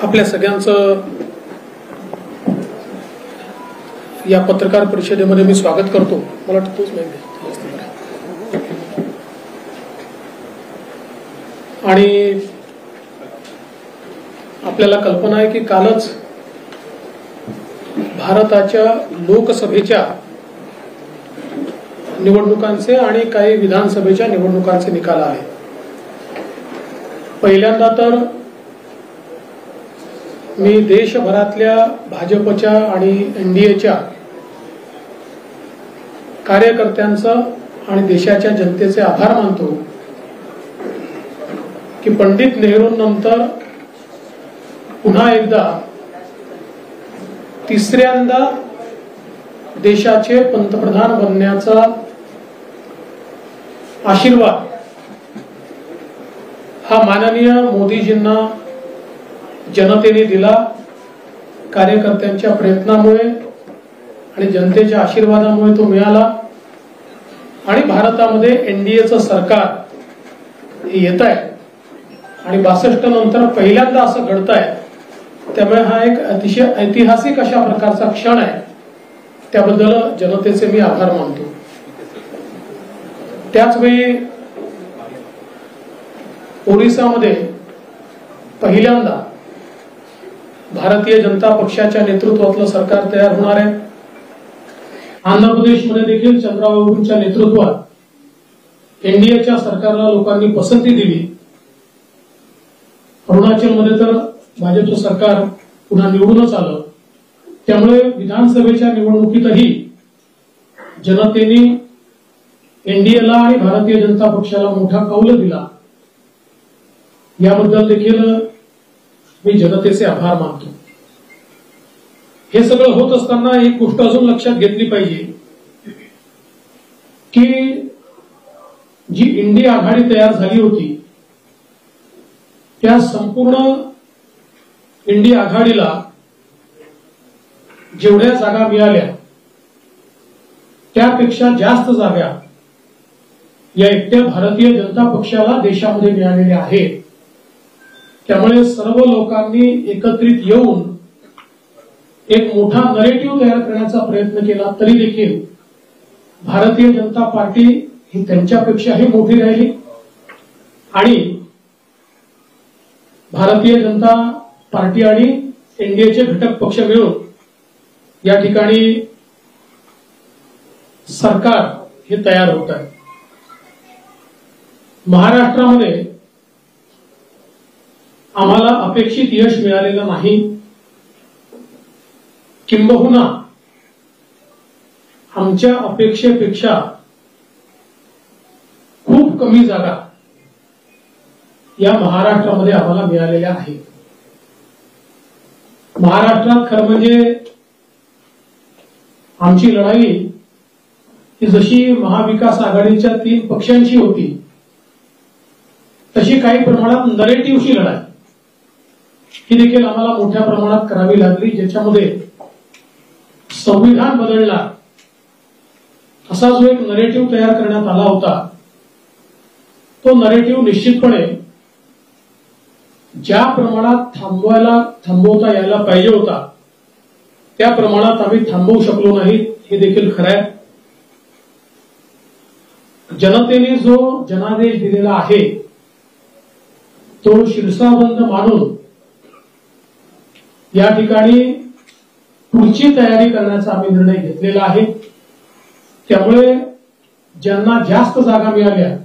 आपल्या सगळ्यांचं या पत्रकार परिषदेमध्ये मी स्वागत करतो. मला वाटतं तोच नाही आणि आपल्याला कल्पना आहे की कालच भारताच्या लोकसभेच्या निवडणुकांचे आणि काही विधानसभेच्या निवडणुकांचे निकाल आले. पहिल्यांदा तर मी देशभरातल्या भाजपच्या आणि एनडीएच्या कार्यकर्त्यांचं आणि देशाच्या जनतेचे आभार मानतो की पंडित नेहरूंनंतर पुन्हा एकदा तिसऱ्यांदा देशाचे पंतप्रधान बनण्याचा आशीर्वाद हा माननीय मोदीजींना जनतेने दिला. कार्यकर्त्यांच्या प्रयत्नामुळे आणि जनतेच्या आशीर्वादामुळे तो मिळाला आणि भारतामध्ये एनडीएचं सरकार येत आहे आणि 62 नंतर पहिल्यांदा असं घडत आहे. त्यामुळे हा एक अतिशय ऐतिहासिक अशा प्रकारचा क्षण आहे. त्याबद्दल जनतेचे मी आभार मानतो. त्याचवेळी ओरिसामध्ये पहिल्यांदा भारतीय जनता पक्षाच्या नेतृत्वातलं सरकार तयार होणार आहे. आंध्र प्रदेशमध्ये देखील चंद्राबाबूंच्या नेतृत्वात एनडीएच्या सरकारला लोकांनी पसंती दिली. अरुणाचलमध्ये तर भाजपचं सरकार पुन्हा निवडूनच आलं. त्यामुळे विधानसभेच्या निवडणुकीतही जनतेने एनडीएला आणि भारतीय जनता पक्षाला मोठा कौल दिला. याबद्दल देखील मी जनतेचे आभार मानतो. हे सगळं होत असताना एक गोष्ट अजून लक्षात घेतली पाहिजे की जी इंडिया आघाडी तयार झाली होती त्या संपूर्ण इंडिया आघाडीला जेवढ्या जागा मिळाल्या त्यापेक्षा जास्त जागा या एकट्या भारतीय जनता पक्षाला देशामध्ये मिळालेल्या आहेत. त्यामुळे सर्व लोकांनी एकत्रित येऊन एक मोठा नरेटिव्ह तयार करण्याचा प्रयत्न केला तरी देखील भारतीय जनता पार्टी ही त्यांच्यापेक्षाही मोठी राहिली आणि भारतीय जनता पार्टी आणि एनडीएचे घटक पक्ष मिळून या ठिकाणी सरकार हे तयार होत आहे. महाराष्ट्रामध्ये आम्हाला अपेक्षित यश मिळालेलं नाही. किंबहुना आमच्या अपेक्षेपेक्षा खूप कमी जागा या महाराष्ट्रामध्ये आम्हाला मिळालेल्या आहेत. महाराष्ट्रात खरं म्हणजे आमची लढाई ही जशी महाविकास आघाडीच्या 3 पक्षांची होती तशी काही प्रमाणात नरेटिव्हची लढाई ही देखील आम्हाला मोठ्या प्रमाणात करावी लागली. ज्याच्यामध्ये संविधान बदलणार असा जो एक नरेटिव्ह तयार करण्यात आला होता तो नरेटिव्ह निश्चितपणे ज्या प्रमाणात थांबवता यायला पाहिजे होता त्या प्रमाणात आम्ही थांबवू शकलो नाही हे देखील खरं आहे. जनतेने जो जनादेश दिलेला आहे तो शिरसाबंद मानून या ठिकाणी पुढची तयारी करण्याचा आम्ही निर्णय घेतलेला आहे. त्यामुळे ज्यांना जास्त जागा मिळाल्या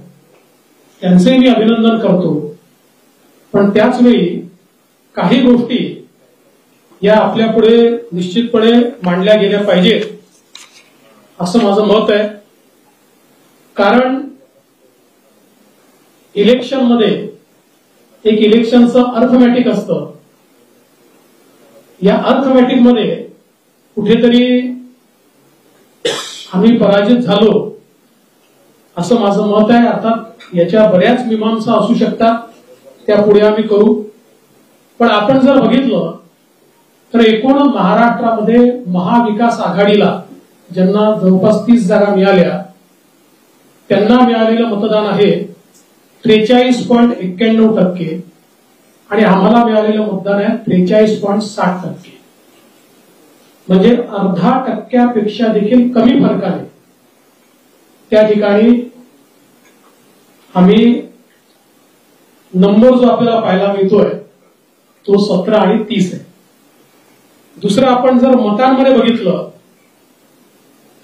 त्यांचे मी अभिनंदन करतो. पण त्याच वेळी काही गोष्टी या आपल्या पुढे निश्चितपणे मांडल्या गेल्या पाहिजेत असं माझं मत आहे. कारण इलेक्शनमध्ये एक इलेक्शनचं अर्थमॅटिक असतं. या अर्थमॅटिक मध्ये कुठेतरी आम्ही पराजित झालो असं माझं मत आहे. अर्थात याच्या बऱ्याच मीमांसा असू शकतात, त्या पुढे आम्ही करू. पण आपण जर बघितलं तर एकूण महाराष्ट्रामध्ये महाविकास आघाडीला ज्यांना जवळपास 30 जागा मिळाल्या त्यांना मिळालेलं मतदान आहे 43.91%. आणि आम्हाला मिळालेलं मतदान आहे 43.60%. म्हणजे अर्धा टक्क्यापेक्षा देखील कमी फरकाने त्या ठिकाणी आम्ही नंबर जो आपल्याला पाहायला मिळतोय तो 17 आणि 30 आहे. दुसरं आपण जर मतांमध्ये बघितलं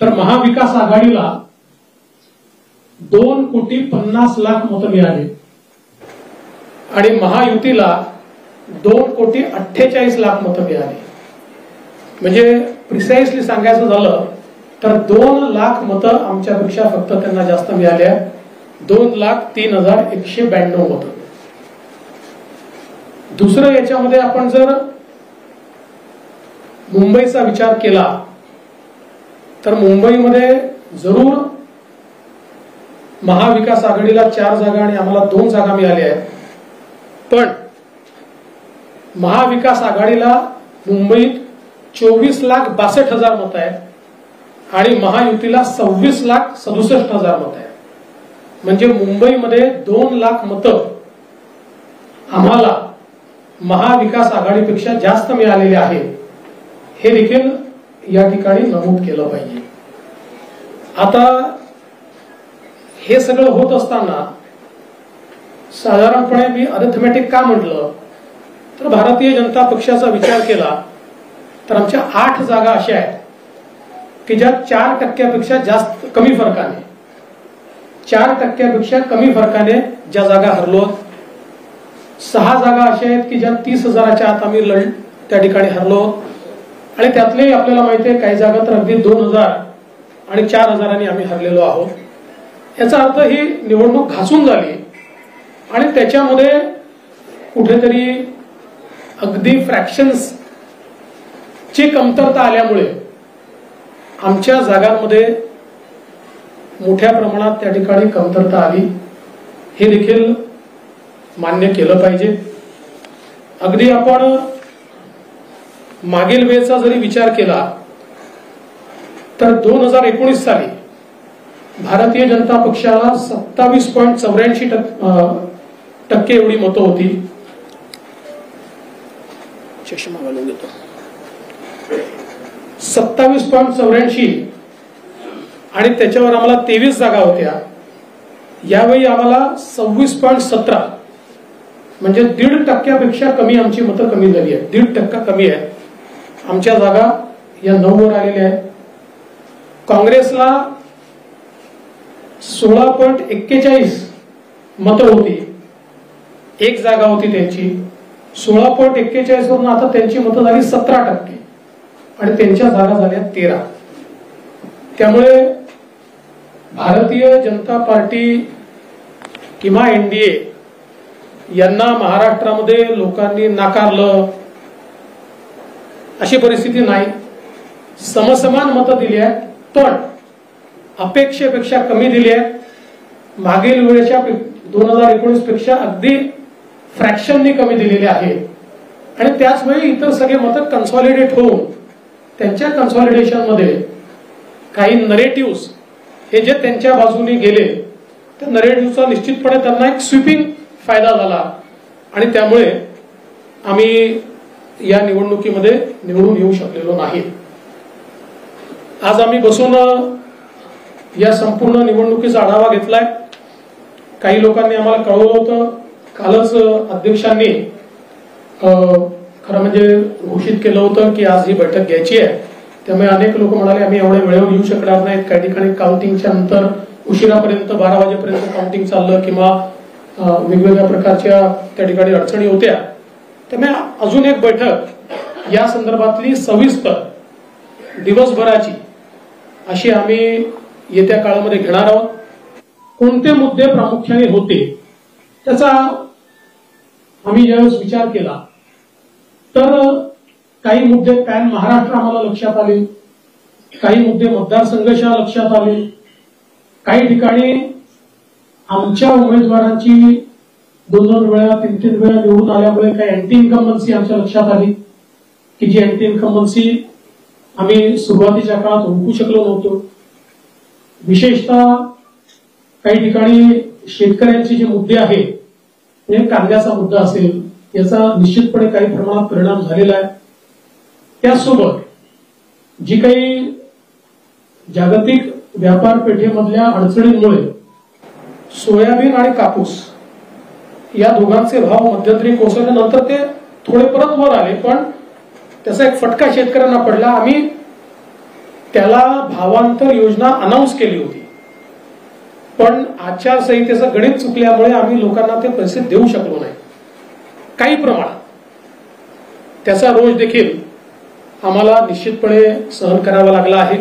तर महाविकास आघाडीला 2,50,00,000 मतं मिळाली आणि महायुतीला 2,48,00,000 मतं मिळाली. म्हणजे प्रिसाइसली सांगायचं झालं तर 2,00,000 मतं आमच्यापेक्षा फक्त त्यांना जास्त मिळाली आहे. 2,03,192 मतं. दुसरं याच्यामध्ये आपण जर मुंबईचा विचार केला तर मुंबईमध्ये जरूर महाविकास आघाडीला 4 जागा आणि आम्हाला 2 जागा मिळाल्या आहेत. पण महाविकास आघाडीला मुंबईत 24,62,000 मतं आहेत आणि महायुतीला 26,67,000 मतं आहेत. म्हणजे मुंबईमध्ये 2,00,000 मतं आम्हाला महाविकास आघाडीपेक्षा जास्त मिळालेले आहेत. हे देखील या ठिकाणी नमूद केलं पाहिजे. आता हे सगळं होत असताना साधारणपणे मी अरिथमॅटिक का म्हटलं तर भारतीय जनता पक्षाचा विचार केला तर आमच्या 8 जागा अशा आहेत की ज्या 4% जास्त कमी फरकाने 4% कमी फरकाने ज्या जागा हरलो. 6 जागा अशा आहेत की ज्या 30,000च्या आत आम्ही त्या ठिकाणी हरलो आणि त्यातले आपल्याला माहिती आहे काही जागा तर अगदी 2,000 आणि 4,000 आम्ही हरलेलो आहोत. याचा अर्थ ही निवडणूक घासून झाली आणि त्याच्यामध्ये कुठेतरी अगदी फ्रॅक्शन्स ची कमतरता आल्यामुळे आमच्या जागांमध्ये मोठ्या प्रमाणात त्या ठिकाणी कमतरता आली. हे देखील मान्य केलं पाहिजे. अगदी आपण मागील वेळेचा जरी विचार केला तर 2019 साली भारतीय जनता पक्षाला 27.84% एवढी मतं होती. चष्मा घालून घेतो. 27.84 आणि त्याच्यावर आम्हाला 23 जागा होत्या. यावेळी आम्हाला 26.17 म्हणजे 1.5% कमी आमची मतं कमी झाली आहे. 1.5% कमी आहे. आमच्या जागा या 9 वर आलेल्या आहेत. काँग्रेसला 16.41 मतं होती. 1 जागा होती त्यांची. 16.41 वरून आता त्यांची मतं झाली 17% आणि त्यांच्या जागा झाल्या 13. त्यामुळे भारतीय जनता पार्टी किंवा एनडीए यांना महाराष्ट्रामध्ये लोकांनी नाकारलं अशी परिस्थिती नाही. समसमान मतं दिली आहेत पण अपेक्षेपेक्षा कमी दिली आहेत. मागील वेळेच्या 2019 पेक्षा अगदी फ्रॅक्शननी कमी दिलेले आहेत आणि त्याच वेळी इतर सगळे मतं कन्सॉलिडेट होऊन त्यांच्या कन्सॉलिडेशन मध्ये काही नरेटिव्स हे जे त्यांच्या बाजूने गेले त्या नरेटिव्हचा निश्चितपणे त्यांना एक स्वीपिंग फायदा झाला आणि त्यामुळे आम्ही या निवडणुकीमध्ये निवडून येऊ शकलेलो नाही. आज आम्ही बसून या संपूर्ण निवडणुकीचा आढावा घेतलाय. काही लोकांनी आम्हाला कळवलं होतं. कालच अध्यक्षांनी खरं म्हणजे घोषित केलं होतं की आज ही बैठक घ्यायची आहे. त्यामुळे अनेक लोक म्हणाले आम्ही एवढ्या वेळेवर येऊ शकणार नाहीत. काही ठिकाणी काउंटिंगच्या नंतर उशिरापर्यंत 12 वाजेपर्यंत काउंटिंग चाललं किंवा वेगवेगळ्या प्रकारच्या त्या ठिकाणी अडचणी होत्या. त्यामुळे अजून एक बैठक या संदर्भातली सविस्तर दिवसभराची अशी आम्ही येत्या काळामध्ये घेणार आहोत. कोणते मुद्दे प्रामुख्याने होते त्याचा आम्ही ज्यावेळेस विचार केला तर काही मुद्दे पॅन महाराष्ट्र आम्हाला लक्षात आले. काही मुद्दे मतदारसंघाच्या लक्षात आले. काही ठिकाणी आमच्या उमेदवारांची 2-2 वेळा 3-3 वेळा निवडून आल्यामुळे काही अँटी इन्कम्बन्सी आमच्या लक्षात आली की जी अँटी इन्कम्बन्सी आम्ही सुरुवातीच्या काळात ओळखू शकलो नव्हतो. विशेषतः काही ठिकाणी शेतकऱ्यांचे जे मुद्दे आहेत म्हणजे कांद्याचा मुद्दा असेल याचा निश्चितपणे काही प्रमाणात परिणाम झालेला आहे। त्यासोबत जी काही जागतिक व्यापार पेठेमधल्या अडचणींमुळे सोयाबीन आणि कापूस या दोघांचे भाव मध्यंतरी कोसळल्यानंतर ते थोडे परत वर आले, पण त्याचा एक फटका शेतकऱ्यांना पडला। आम्ही त्याला भावांतर योजना अनाउन्स केली होती, पण आचारसंहितेचं गणित चुकल्यामुळे आम्ही लोकांना ते पैसे देऊ शकलो नाही। काही प्रमाणात त्याचा रोष देखील आम्हाला निश्चितपणे सहन करावा लागला आहे।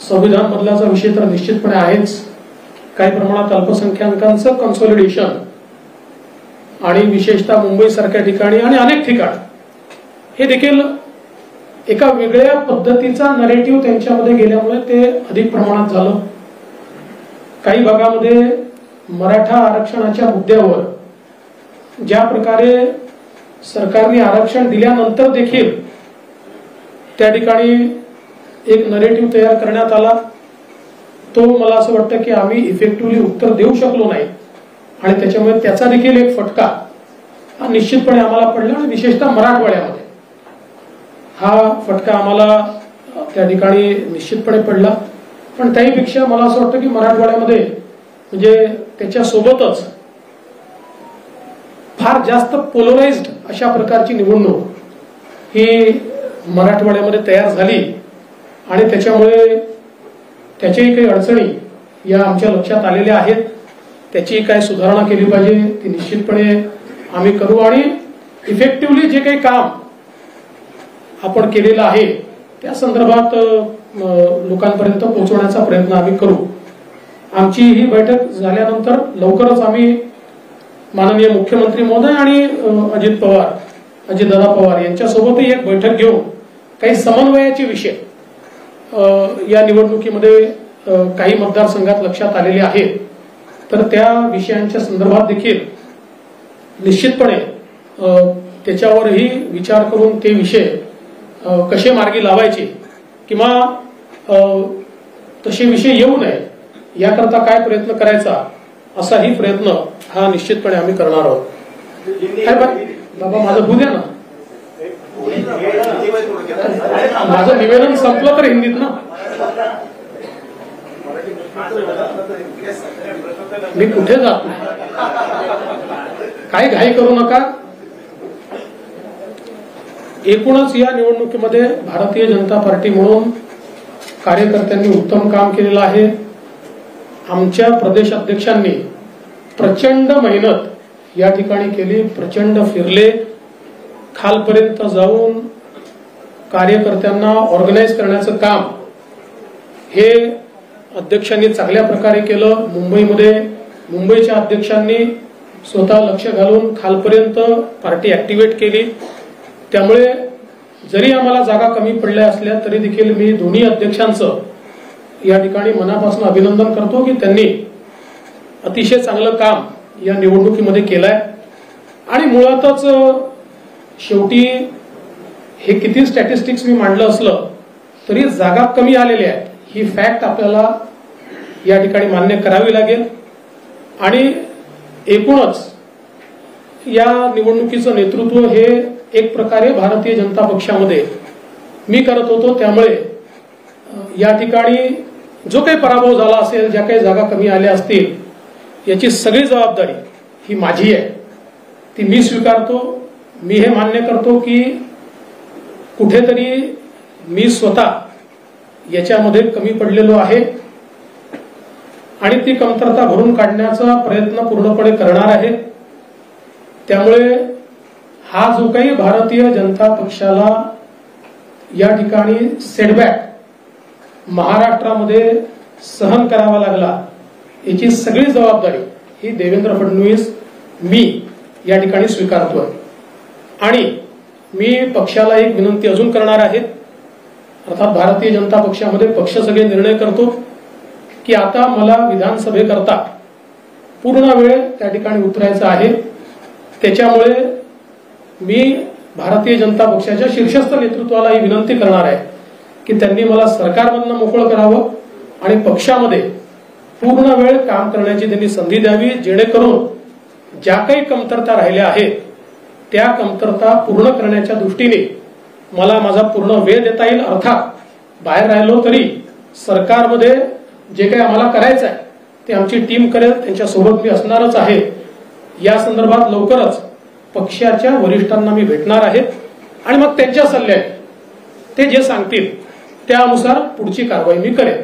संविधान बदलाचा विषय तर निश्चितपणे आहेच, काही प्रमाणात अल्पसंख्याकांचं कन्सॉलिडेशन आणि विशेषतः मुंबई सारख्या ठिकाणी आणि अनेक ठिकाणी हे देखील एका वेगळ्या पद्धतीचा नरेटिव्ह त्यांच्यामध्ये गेल्यामुळे ते अधिक प्रमाणात झालं। काही भागामध्ये मराठा आरक्षणाच्या मुद्द्यावर ज्या प्रकारे सरकारने आरक्षण दिल्यानंतर देखील त्या ठिकाणी एक नरेटिव्ह तयार करण्यात आला, तो मला असं वाटतं की आम्ही इफेक्टिव्हली उत्तर देऊ शकलो नाही आणि त्याच्यामुळे त्याचा देखील एक फटका हा निश्चितपणे आम्हाला पडला आणि विशेषतः मराठवाड्यामध्ये हा फटका आम्हाला त्या ठिकाणी निश्चितपणे पडला। पण त्याहीपेक्षा मला असं वाटतं की मराठवाड्यामध्ये म्हणजे त्याच्यासोबतच फार जास्त पोलराइज्ड अशा प्रकारची निवडणूक ही मराठवाड्यामध्ये तयार झाली आणि त्याच्यामुळे त्याच्याही काही अडचणी या आमच्या लक्षात आलेल्या आहेत। त्याची काय सुधारणा केली पाहिजे ती निश्चितपणे आम्ही करू आणि इफेक्टिव्हली जे काही काम आपण केलेलं आहे त्या संदर्भात लोकांपर्यंत पोहोचवण्याचा प्रयत्न आम्ही करू। आमची ही बैठक झाल्यानंतर लवकरच आम्ही माननीय मुख्यमंत्री महोदय आणि अजितदादा पवार यांच्यासोबतही एक बैठक घेऊन काही समन्वयाचे विषय या निवडणुकीमध्ये काही मतदारसंघात लक्षात आलेले आहेत, तर त्या विषयांच्या संदर्भात देखील निश्चितपणे त्याच्यावरही विचार करून ते विषय कसे मार्गी लावायचे किंवा तसे विषय येऊ नये याकरता काय प्रयत्न करायचा असाही प्रयत्न हा निश्चितपणे आम्ही करणार आहोत। बाबा माझं होऊ द्या ना, माझं निवेदन संपलं तर हिंदीत ना, मी कुठे जात नाही, काही घाई करू नका। एकूणच या निवडणुकीमध्ये भारतीय जनता पार्टी म्हणून कार्यकर्त्यांनी उत्तम काम केलेलं आहे। आमच्या प्रदेश अध्यक्षांनी प्रचंड मेहनत या ठिकाणी केली, प्रचंड फिरले, खालपर्यंत जाऊन कार्यकर्त्यांना ऑर्गनाइज करण्याचं काम हे अध्यक्षांनी चांगल्या प्रकारे केलं। मुंबईच्या अध्यक्षांनी स्वतः लक्ष घालून खालपर्यंत पार्टी ऍक्टिव्हेट केली। त्यामुळे जरी आम्हाला जागा कमी पडल्या असल्या तरी देखील मी दोन्ही अध्यक्षांचं या ठिकाणी मनापासून अभिनंदन करतो की त्यांनी अतिशय चांगलं काम या निवडणुकीमध्ये केलंय। आणि मुळातच शेवटी हे किती स्टॅटिस्टिक्स मी मांडलं असलं तरी जागा कमी आलेल्या आहेत ही फॅक्ट आपल्याला या ठिकाणी मान्य करावी लागेल। आणि एकूणच या निवडणुकीचं नेतृत्व हे एक प्रकारे भारतीय जनता पक्षामध्ये मी करत होतो, त्यामुळे या ठिकाणी जो काही पराभव झाला असेल, ज्या काही जागा कमी आल्या असतील, याची सगळी जबाबदारी ही माझी आहे, ती मी स्वीकारतो। मी हे मान्य करतो की कुठेतरी मी स्वतः याच्यामध्ये कमी पडलेलो आहे आणि ती कमतरता भरून काढण्याचा प्रयत्न पूर्णपणे करणार आहे। त्यामुळे हा जो काही भारतीय जनता पक्षाला या ठिकाणी सेटबॅक महाराष्ट्रामध्ये सहन करावा लागला, याची सगळी जबाबदारी ही देवेंद्र फडणवीस मी या ठिकाणी स्वीकारतोय। आणि मी पक्षाला एक विनंती अजून करणार आहे, अर्थात भारतीय जनता पक्षामध्ये पक्ष सगळे निर्णय करतो की आता मला विधानसभेकरता पूर्ण वेळ त्या ठिकाणी उतरायचा आहे। त्याच्यामुळे मी भारतीय जनता पक्षाच्या शीर्षस्थ नेतृत्वाला ही विनंती करणार आहे की त्यांनी मला सरकारमधनं मोकळं करावं आणि पक्षामध्ये पूर्ण वेळ काम करण्याची त्यांनी संधी द्यावी, जेणेकरून ज्या काही कमतरता राहिल्या आहेत त्या कमतरता पूर्ण करण्याच्या दृष्टीने मला माझा पूर्ण वेळ देता येईल. अर्थात बाहेर राहिलो तरी सरकारमध्ये जे काही आम्हाला करायचं आहे ते आमची टीम करेल, त्यांच्यासोबत मी असणारच आहे. या संदर्भात लवकरच पक्षाच्या वरिष्ठांना मी भेटणार आहे आणि मग त्यांच्या सल्ल्याने ते जे सांगतील त्यानुसार पुढची कारवाई मी करेन.